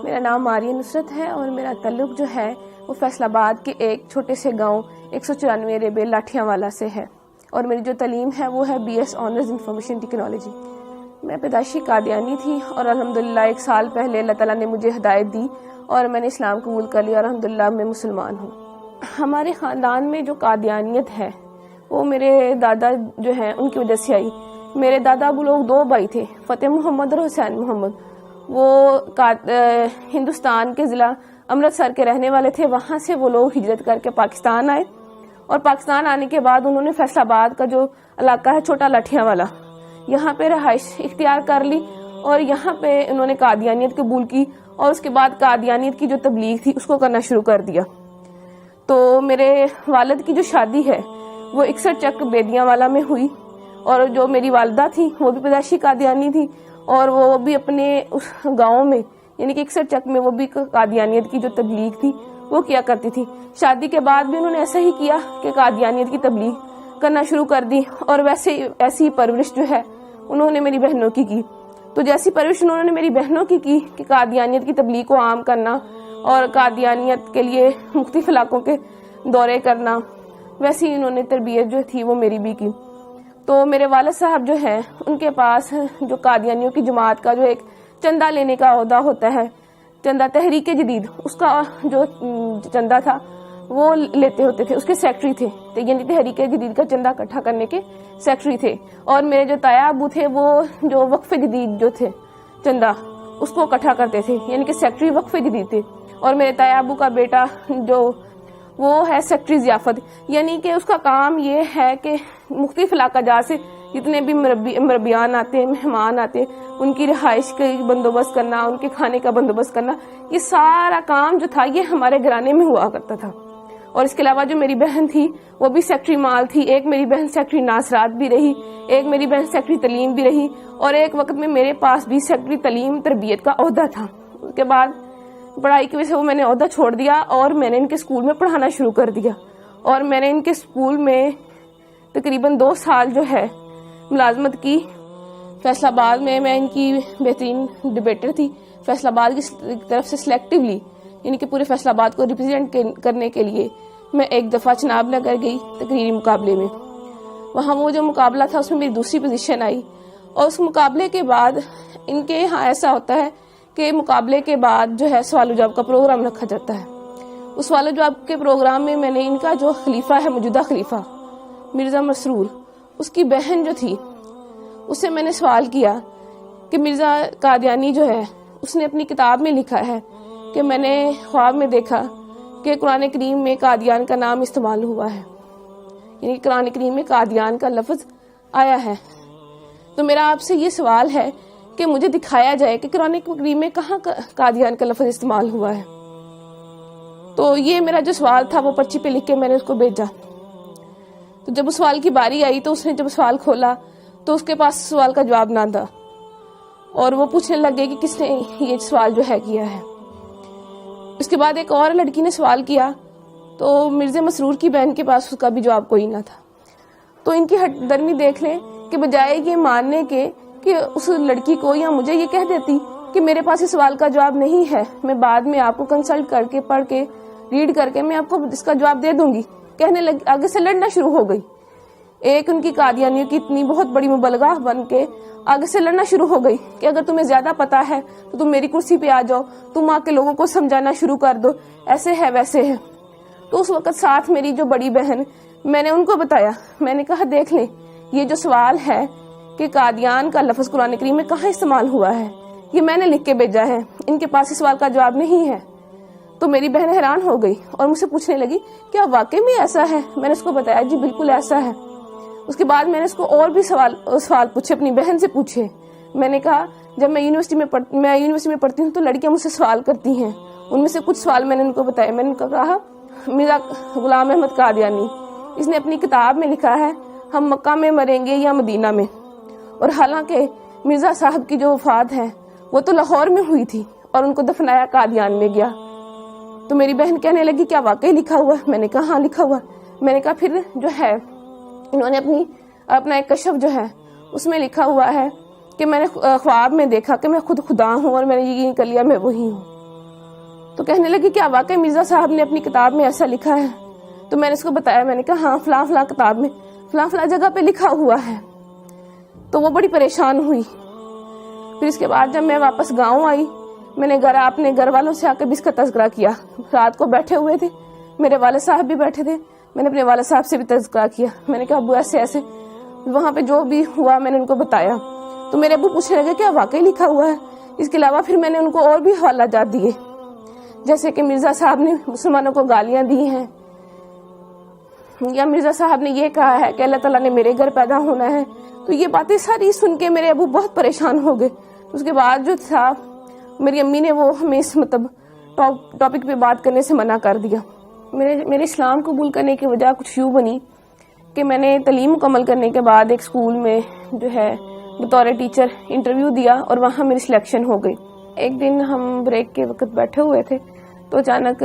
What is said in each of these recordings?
میرا نام ماریہ نصرت ہے اور میرا تعلق جو ہے وہ فیصل آباد کے ایک چھوٹے سے گاؤں 194 ریبے لاٹھیاں والا سے ہے، اور میری جو تعلیم ہے وہ ہے BS آنرز انفارمیشن ٹیکنالوجی۔ میں پیدائشی قادیانی تھی اور الحمدللہ 1 سال پہلے اللہ تعالیٰ نے مجھے ہدایت دی اور میں نے اسلام قبول کر لیا اور الحمدللہ میں مسلمان ہوں۔ ہمارے خاندان میں جو قادیانیت ہے وہ میرے دادا جو ہیں ان کی وجہ سے آئی۔ میرے دادا ابو لوگ 2 بھائی تھے، فتح محمد اور حسین محمد۔ وہ ہندوستان کے ضلع امرتسر کے رہنے والے تھے، وہاں سے وہ لوگ ہجرت کر کے پاکستان آئے، اور پاکستان آنے کے بعد انہوں نے فیصل آباد کا جو علاقہ ہے چھوٹا لاٹھیاں والا، یہاں پہ رہائش اختیار کر لی اور یہاں پہ انہوں نے قادیانیت قبول کی، اور اس کے بعد قادیانیت کی جو تبلیغ تھی اس کو کرنا شروع کر دیا۔ تو میرے والد کی جو شادی ہے وہ 61 چک بیدیاں والا میں ہوئی، اور جو میری والدہ تھی وہ بھی پیدائشی قادیانی تھی، اور وہ بھی اپنے اس گاؤں میں یعنی کہ 61 چک میں وہ بھی قادیانیت کی جو تبلیغ تھی وہ کیا کرتی تھی۔ شادی کے بعد بھی انہوں نے ایسا ہی کیا کہ قادیانیت کی تبلیغ کرنا شروع کر دی، اور ایسی پرورش جو ہے انہوں نے میری بہنوں کی کی۔ تو جیسی پرورش انہوں نے میری بہنوں کی کہ قادیانیت کی تبلیغ کو عام کرنا اور قادیانیت کے لیے مختلف علاقوں کے دورے کرنا، ویسی انہوں نے تربیت جو تھی وہ میری بھی کی۔ تو میرے والد صاحب جو ہیں ان کے پاس جو قادیانیوں کی جماعت کا جو ایک چندہ لینے کا عہدہ ہوتا ہے، چندہ تحریک جدید، اس کا جو چندہ تھا وہ لیتے ہوتے تھے، اس کے سیکٹری تھے، یعنی تحریک جدید کا چندہ اکٹھا کرنے کے سیکٹری تھے۔ اور میرے جو تایا ابو تھے وہ جو وقف جدید جو تھے چندہ اس کو اکٹھا کرتے تھے، یعنی کہ سیکٹری وقف جدید تھے۔ اور میرے تایا ابو کا بیٹا جو وہ ہے سیکٹری ضیافت، یعنی کہ اس کا کام یہ ہے کہ مختلف علاقہ جات سے جتنے بھی مربیان آتے، مہمان آتے، ان کی رہائش کا بندوبست کرنا، ان کے کھانے کا بندوبست کرنا، یہ سارا کام جو تھا یہ ہمارے گھرانے میں ہوا کرتا تھا۔ اور اس کے علاوہ جو میری بہن تھی وہ بھی سیکٹری مال تھی، ایک میری بہن سیکٹری ناصرات بھی رہی، ایک میری بہن سیکٹری تعلیم بھی رہی، اور ایک وقت میں میرے پاس بھی سیکٹری تعلیم تربیت کا عہدہ تھا۔ اس کے بعد پڑھائی کی وجہ سے وہ میں نے عہدہ چھوڑ دیا اور میں نے ان کے اسکول میں پڑھانا شروع کر دیا، اور میں نے ان کے اسکول میں تقریباً 2 سال جو ہے ملازمت کی۔ فیصل آباد میں ان کی بہترین ڈبیٹر تھی، فیصل آباد کی طرف سے سلیکٹیولی یعنی کہ پورے فیصل آباد کو ریپرزینٹ کرنے کے لیے میں ایک دفعہ چناب نگر گئی تقریری مقابلے میں۔ وہاں وہ جو مقابلہ تھا اس میں میری دوسری پوزیشن آئی، اور اس مقابلے کے بعد ان کے یہاں ایسا ہوتا ہے کہ مقابلے کے بعد جو ہے سوال و جواب کا پروگرام رکھا جاتا ہے۔ اس سوال و جواب کے پروگرام میں نے ان کا جو خلیفہ ہے، موجودہ خلیفہ مرزا مسرور، اس کی بہن جو تھی اس سے میں نے سوال کیا کہ مرزا قادیانی جو ہے اس نے اپنی کتاب میں لکھا ہے کہ میں نے خواب میں دیکھا کہ قرآن کریم میں قادیان کا نام استعمال ہوا ہے، یعنی قرآن کریم میں قادیان کا لفظ آیا ہے۔ تو میرا آپ سے یہ سوال ہے کہ مجھے دکھایا جائے کہ قرآن کریم میں کہاں قادیان کا لفظ استعمال ہوا ہے۔ تو یہ میرا جو سوال تھا وہ پرچی پہ لکھ کے میں نے اس کو بھیجا۔ تو جب اس سوال کی باری آئی تو اس نے جب سوال کھولا تو اس کے پاس سوال کا جواب نہ تھا، اور وہ پوچھنے لگے کہ کس نے یہ سوال جو ہے کیا ہے۔ اس کے بعد ایک اور لڑکی نے سوال کیا تو مرزا مسرور کی بہن کے پاس اس کا بھی جواب کوئی نہ تھا۔ تو ان کی ہٹ درمی دیکھ لیں کہ بجائے یہ ماننے کے کہ اس لڑکی کو یا مجھے یہ کہہ دیتی کہ میرے پاس اس سوال کا جواب نہیں ہے، میں بعد میں آپ کو کنسلٹ کر کے پڑھ کے ریڈ کر کے میں آپ کو اس کا جواب دے دوں گی، کہنے لگی، آگے سے لڑنا شروع ہو گئی۔ ایک ان کی قادیانیوں کی اتنی بہت بڑی مبلغہ بن کے آگے سے لڑنا شروع ہو گئی کہ اگر تمہیں زیادہ پتا ہے تو تم میری کرسی پہ آ جاؤ، تم آ کے لوگوں کو سمجھانا شروع کر دو، ایسے ہے ویسے ہے۔ تو اس وقت ساتھ میری جو بڑی بہن، میں نے ان کو بتایا، میں نے کہا دیکھ لیں یہ جو سوال ہے کہ قادیان کا لفظ قرآن کریم میں کہاں استعمال ہوا ہے، یہ میں نے لکھ کے بھیجا ہے، ان کے پاس اس سوال کا جواب نہیں ہے۔ تو میری بہن حیران ہو گئی اور مجھ سے پوچھنے لگی کیا واقعی میں ایسا ہے؟ میں نے اس کو بتایا جی بالکل ایسا ہے۔ اس کے بعد میں نے اس کو اور بھی سوال پوچھے، اپنی بہن سے پوچھے۔ میں نے کہا جب میں یونیورسٹی میں پڑھتی ہوں تو لڑکیاں مجھ سے سوال کرتی ہیں، ان میں سے کچھ سوال میں نے ان کو بتایا۔ میں نے ان کو کہا مرزا غلام احمد قادیانی، اس نے اپنی کتاب میں لکھا ہے ہم مکہ میں مریں گے یا مدینہ میں، اور حالانکہ مرزا صاحب کی جو وفات ہے وہ تو لاہور میں ہوئی تھی اور ان کو دفنایا قادیان میں گیا۔ تو میری بہن کہنے لگی کیا واقعی لکھا ہوا؟ میں نے کہا ہاں لکھا ہوا۔ میں نے کہا پھر جو ہے انہوں نے اپنا ایک کشف جو ہے اس میں لکھا ہوا ہے کہ میں نے خواب میں دیکھا کہ میں خود خدا ہوں اور میں نے یقین کر لیا میں وہی ہوں۔ تو کہنے لگی کیا واقعی مرزا صاحب نے اپنی کتاب میں ایسا لکھا ہے؟ تو میں نے اس کو بتایا، میں نے کہا ہاں فلاں فلاں کتاب میں فلاں فلاں جگہ پہ لکھا ہوا ہے. تو وہ بڑی پریشان ہوئی. پھر اس کے بعد جب میں واپس گاؤں آئی، میں نے اپنے گھر والوں سے آ کے بھی اس کا تذکرہ کیا. رات کو بیٹھے ہوئے تھے، میرے والد صاحب بھی بیٹھے تھے، میں نے اپنے والد صاحب سے بھی تذکرہ کیا. میں نے کہا ابو ایسے ایسے وہاں پہ جو بھی ہوا میں نے ان کو بتایا. تو میرے ابو پوچھنے لگے کیا واقعی لکھا ہوا ہے؟ اس کے علاوہ پھر میں نے ان کو اور بھی حوالہ جات دیے، جیسے کہ مرزا صاحب نے مسلمانوں کو گالیاں دی ہیں، یا مرزا صاحب نے یہ کہا ہے کہ اللہ تعالیٰ نے میرے گھر پیدا ہونا ہے. تو یہ باتیں ساری سن کے میرے ابو بہت پریشان ہو گئے. اس کے بعد جو تھا میری امی نے وہ ہمیں اس ٹاپک پہ بات کرنے سے منع کر دیا. میرے اسلام قبول کرنے کی وجہ کچھ یوں بنی کہ میں نے تعلیم مکمل کرنے کے بعد ایک اسکول میں جو ہے بطور ٹیچر انٹرویو دیا اور وہاں میری سلیکشن ہو گئی. ایک دن ہم بریک کے وقت بیٹھے ہوئے تھے تو اچانک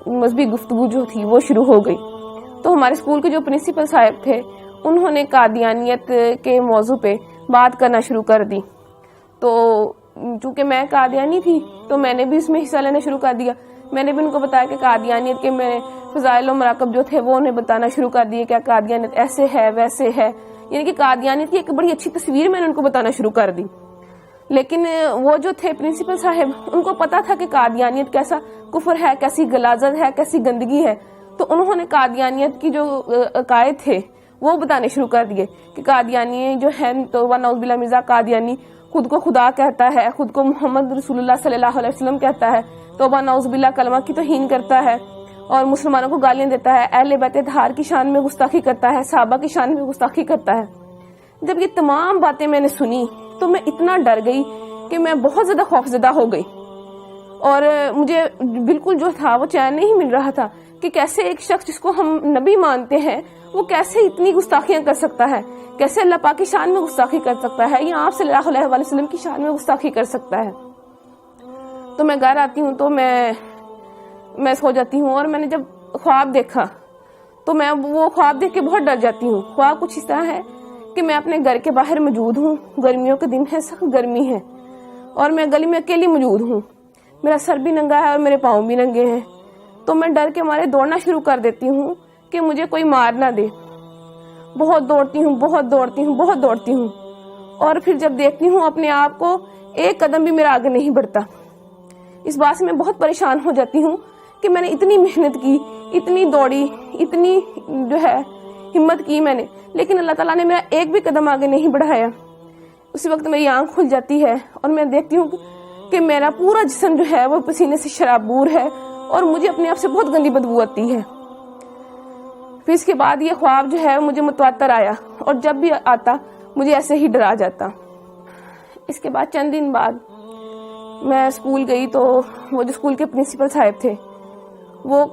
مذہبی گفتگو جو تھی وہ شروع ہو گئی. تو ہمارے اسکول کے جو پرنسپل صاحب تھے انہوں نے قادیانیت کے موضوع پہ بات کرنا شروع کر دی. تو چونکہ میں قادیانی تھی تو میں نے بھی اس میں حصہ لینا شروع کر دیا. میں نے بھی ان کو بتایا کہ قادیانیت کے میں فضائل و مراقب جو تھے وہ انہیں بتانا شروع کر دیے، کیا قادیانیت ایسے ہے ویسے ہے، یعنی کہ قادیانیت کی ایک بڑی اچھی تصویر میں نے ان کو بتانا شروع کر دی. لیکن وہ جو تھے پرنسپل صاحب ان کو پتا تھا کہ قادیانیت کیسا کفر ہے، کیسی غلاظت ہے، کیسی گندگی ہے. تو انہوں نے قادیانیت کی جو عقائد تھے وہ بتانے شروع کر دیے کہ قادیانی جو ہے تو نعوذ باللہ مرزا قادیانی خود کو خدا کہتا ہے، خود کو محمد رسول اللہ صلی اللہ علیہ وسلم کہتا ہے، توبہ نعوذ باللہ کلمہ کی توہین کرتا ہے اور مسلمانوں کو گالیاں دیتا ہے، اہل بیت اطہار کی شان میں گستاخی کرتا ہے، صحابہ کی شان میں گستاخی کرتا ہے. جب یہ تمام باتیں میں نے سنی تو میں اتنا ڈر گئی کہ میں بہت زیادہ خوفزدہ ہو گئی اور مجھے بالکل جو تھا وہ چین نہیں مل رہا تھا کہ کیسے ایک شخص جس کو ہم نبی مانتے ہیں وہ کیسے اتنی گستاخیاں کر سکتا ہے، کیسے اللہ پاک کی شان میں گستاخی کر سکتا ہے یا آپ صلی اللہ علیہ وسلم کی شان میں گستاخی کر سکتا ہے. تو میں گھر آتی ہوں تو میں سو جاتی ہوں اور میں نے جب خواب دیکھا تو میں وہ خواب دیکھ کے بہت ڈر جاتی ہوں. خواب کچھ اس طرح ہے کہ میں اپنے گھر کے باہر موجود ہوں، گرمیوں کے دن ہے، سخت گرمی ہے اور میں گلی میں اکیلی موجود ہوں، میرا سر بھی ننگا ہے اور میرے پاؤں بھی ننگے ہیں. تو میں ڈر کے مارے دوڑنا شروع کر دیتی ہوں کہ مجھے کوئی مار نہ دے. بہت دوڑتی ہوں اور پھر جب دیکھتی ہوں اپنے آپ کو ایک قدم بھی میرا آگے نہیں بڑھتا. اس بات سے میں بہت پریشان ہو جاتی ہوں کہ میں نے اتنی محنت کی، اتنی دوڑی، اتنی جو ہے ہمت کی میں نے، لیکن اللہ تعالیٰ نے میرا ایک بھی قدم آگے نہیں بڑھایا. اسی وقت میری آنکھ کھل جاتی ہے اور میں دیکھتی ہوں کہ میرا پورا جسم جو ہے وہ پسینے سے شرابور ہے اور مجھے اپنے آپ سے بہت گندی بدبو آتی ہے. پھر اس کے بعد یہ خواب جو ہے مجھے متواتر آیا اور جب بھی آتا مجھے ایسے ہی ڈرا جاتا. اس کے بعد چند دن بعد میں اسکول گئی تو وہ جو اسکول کے پرنسپل صاحب تھے وہ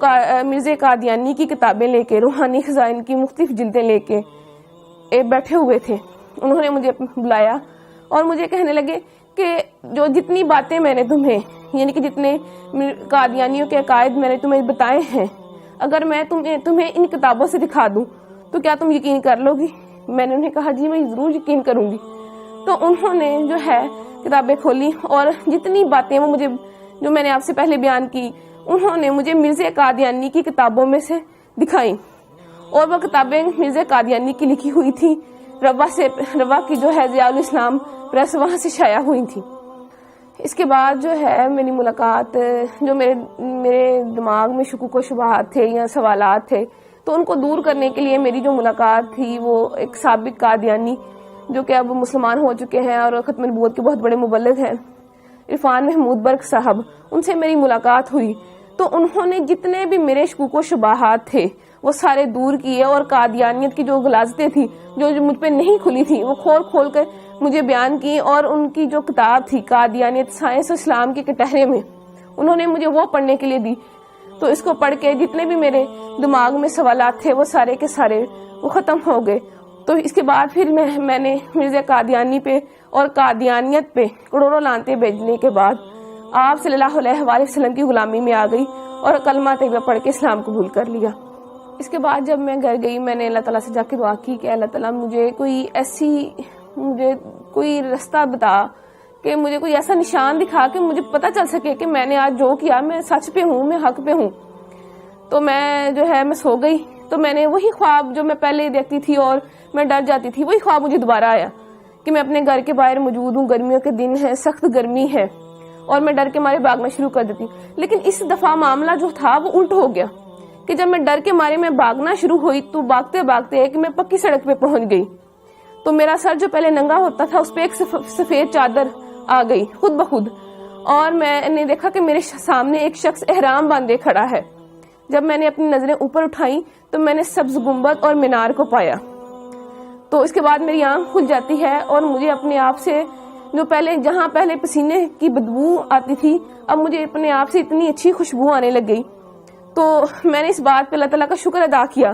مرزا قادیانی کی کتابیں لے کے، روحانی خزائن کی مختلف جلدیں لے کے بیٹھے ہوئے تھے. انہوں نے مجھے بلایا اور مجھے کہنے لگے کہ جو جتنی باتیں میں نے تمہیں، یعنی کہ جتنے قادیانیوں کے عقائد میں نے تمہیں بتائے ہیں، اگر میں تمہیں ان کتابوں سے دکھا دوں تو کیا تم یقین کر لو گی؟ میں نے انہیں کہا جی میں ضرور یقین کروں گی. تو انہوں نے جو ہے کتابیں کھولی اور جتنی باتیں وہ مجھے جو میں نے آپ سے پہلے بیان کی انہوں نے مجھے مرزا قادیانی کی کتابوں میں سے دکھائیں اور وہ کتابیں مرزا قادیانی کی لکھی ہوئی تھی. روا کی جو ہے ضیاء الاسلام پریس وہاں سے شائع ہوئی تھی. اس کے بعد جو ہے میری ملاقات، جو میرے دماغ میں شکوک و شبہات تھے یا سوالات تھے تو ان کو دور کرنے کے لیے میری جو ملاقات تھی وہ ایک سابق قادیانی جو کہ اب مسلمان ہو چکے ہیں اور ختم نبوت کے بہت بڑے مبلغ ہیں، عرفان محمود برق صاحب، ان سے میری ملاقات ہوئی. تو انہوں نے جتنے بھی میرے شکوک و شبہات تھے وہ سارے دور کیے اور قادیانیت کی جو غلاظتیں تھی جو مجھ پہ نہیں کھلی تھی وہ کھول کر مجھے بیان کی. اور ان کی جو کتاب تھی قادیانیت سائنس و اسلام کے کٹہرے میں انہوں نے مجھے وہ پڑھنے کے لیے دی. تو اس کو پڑھ کے جتنے بھی میرے دماغ میں سوالات تھے وہ سارے کے سارے وہ ختم ہو گئے. تو اس کے بعد پھر میں نے مرزا قادیانی پہ اور قادیانیت پہ کروڑوں لعنتیں بھیجنے کے بعد آپ صلی اللہ علیہ وآلہ وسلم کی غلامی میں آ گئی اور کلمہ طیبہ پڑھ کے اسلام قبول کر لیا. اس کے بعد جب میں گھر گئی میں نے اللہ تعالیٰ سے جا کے دعا کی کہ اللہ تعالیٰ مجھے کوئی رستہ بتا کہ مجھے کوئی ایسا نشان دکھا کہ مجھے پتہ چل سکے کہ میں نے آج جو کیا میں سچ پہ ہوں، میں حق پہ ہوں. تو میں جو ہے میں سو گئی. تو میں نے وہی خواب جو میں پہلے دیکھتی تھی اور میں ڈر جاتی تھی، وہی خواب مجھے دوبارہ آیا کہ میں اپنے گھر کے باہر موجود ہوں، گرمیوں کے دن ہے، سخت گرمی ہے، اور میں ڈر کے مارے بھاگنا شروع کر دیتی. لیکن اس دفعہ معاملہ جو تھا وہ الٹ ہو گیا کہ جب میں ڈر کے مارے میں بھاگنا شروع ہوئی تو بھاگتے بھاگتے کہ میں پکی سڑک پہ پہنچ گئی. تو میرا سر جو پہلے ننگا ہوتا تھا اس پہ ایک سفید چادر آ گئی خود بخود، اور میں نے دیکھا کہ میرے سامنے ایک شخص احرام باندھے کھڑا ہے. جب میں نے اپنی نظریں اوپر اٹھائیں تو میں نے سبز گنبد اور مینار کو پایا. تو اس کے بعد میری آنکھ کھل جاتی ہے اور مجھے اپنے آپ سے جو جہاں پہلے پسینے کی بدبو آتی تھی، اب مجھے اپنے آپ سے اتنی اچھی خوشبو آنے لگ گئی. تو میں نے اس بات پہ اللہ تعالیٰ کا شکر ادا کیا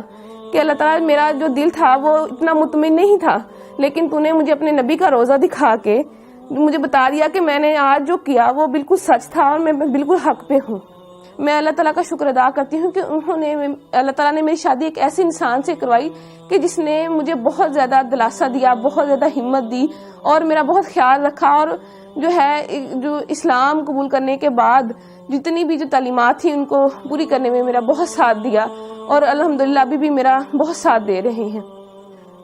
کہ اللہ تعالیٰ میرا جو دل تھا وہ اتنا مطمئن نہیں تھا، لیکن تو نے مجھے اپنے نبی کا روزہ دکھا کے مجھے بتا دیا کہ میں نے آج جو کیا وہ بالکل سچ تھا اور میں بالکل حق پہ ہوں. میں اللہ تعالیٰ کا شکر ادا کرتی ہوں کہ اللہ تعالیٰ نے میری شادی ایک ایسے انسان سے کروائی کہ جس نے مجھے بہت زیادہ دلاسا دیا، بہت زیادہ ہمت دی اور میرا بہت خیال رکھا، اور جو اسلام قبول کرنے کے بعد جتنی بھی جو تعلیمات تھی ان کو پوری کرنے میں میرا بہت ساتھ دیا، اور الحمدللہ ابھی بھی میرا بہت ساتھ دے رہے ہیں.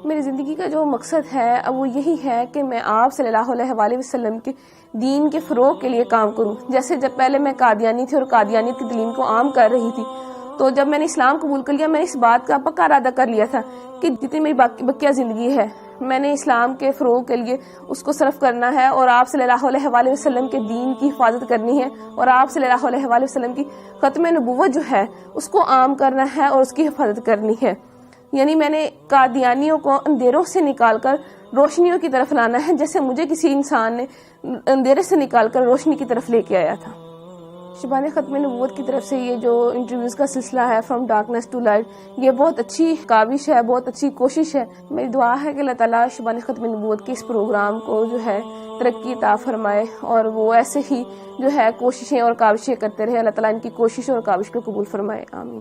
میری زندگی کا جو مقصد ہے اب وہ یہی ہے کہ میں آپ صلی اللہ علیہ وآلہ وسلم کے دین کے فروغ کے لیے کام کروں. جیسے جب پہلے میں قادیانی تھی اور قادیانیت کی تعلیم کو عام کر رہی تھی، تو جب میں نے اسلام قبول کر لیا میں نے اس بات کا پکا ارادہ کر لیا تھا کہ جتنی میری بقیہ زندگی ہے میں نے اسلام کے فروغ کے لیے اس کو صرف کرنا ہے، اور آپ صلی اللہ علیہ وآلہ وسلم کے دین کی حفاظت کرنی ہے، اور آپ صلی اللہ علیہ وآلہ وسلم کی ختم نبوت جو ہے اس کو عام کرنا ہے اور اس کی حفاظت کرنی ہے. یعنی میں نے قادیانیوں کو اندھیروں سے نکال کر روشنیوں کی طرف لانا ہے، جیسے مجھے کسی انسان نے اندھیرے سے نکال کر روشنی کی طرف لے کے آیا تھا. شبان ختم نبوت کی طرف سے یہ جو انٹرویوز کا سلسلہ ہے فرام ڈارکنیس ٹو لائٹ، یہ بہت اچھی کاوش ہے، بہت اچھی کوشش ہے. میری دعا ہے کہ اللہ تعالیٰ شبان ختم نبوت کے اس پروگرام کو جو ہے ترقی عطا فرمائے، اور وہ ایسے ہی جو ہے کوششیں اور کاوشیں کرتے رہے. اللہ تعالیٰ ان کی کوشش اور کاوش کو قبول فرمائے. آمین.